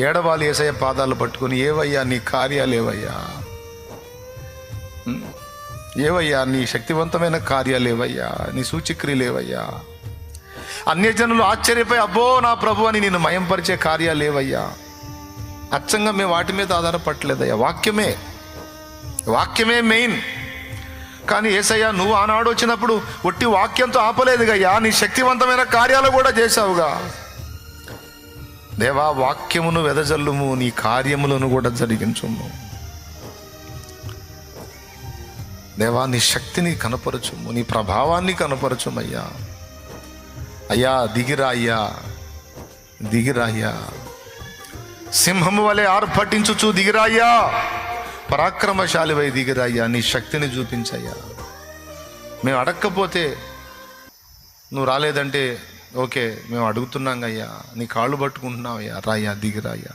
ఏడవాలి యేసయ్య పాదాలు పట్టుకొని, ఏవయ్యా నీ కార్యాలు, ఏవయ్యా ఏవయ్యా నీ శక్తివంతమైన కార్యాలు, ఏవయ్యా నీ సూచక్రియలు, ఏవయ్యా అన్యజనులు ఆశ్చర్యపోయి అబ్బో నా ప్రభు అని నేను మయంపరిచే కార్యాలు, ఏవయ్యా. అచ్చంగా మేము వాటి మీద ఆధారపడలేదయ్యా, వాక్యమే మెయిన్. కానీ యేసయ్యా నువ్వు ఆనాడు వచ్చినప్పుడు ఒట్టి వాక్యంతో ఆపలేదుగయ్యా, నీ శక్తివంతమైన కార్యాలు కూడా చేశావుగా. దేవా వాక్యమును వెదజల్లుము, నీ కార్యములను కూడా జరిగించుము. దేవా నీ శక్తిని కనపరచుము, నీ ప్రభావాన్ని కనపరచుమయ్యా. అయ్యా దిగిరా, అయ్యా దిగిరా, అయ్యా సింహము వలె ఆర్భటించుచు దిగిరాయ్యా, పరాక్రమశాలివై దిగిరాయ్యా, నీ శక్తిని చూపించయ్యా. మేము అడగకపోతే, నువ్వు రాలేదంటే ఓకే మేము అడుగుతున్నాం అయ్యా, నీ కాళ్ళు పట్టుకుంటున్నావు అయ్యా, రాయ్యా దిగిరాయ్యా.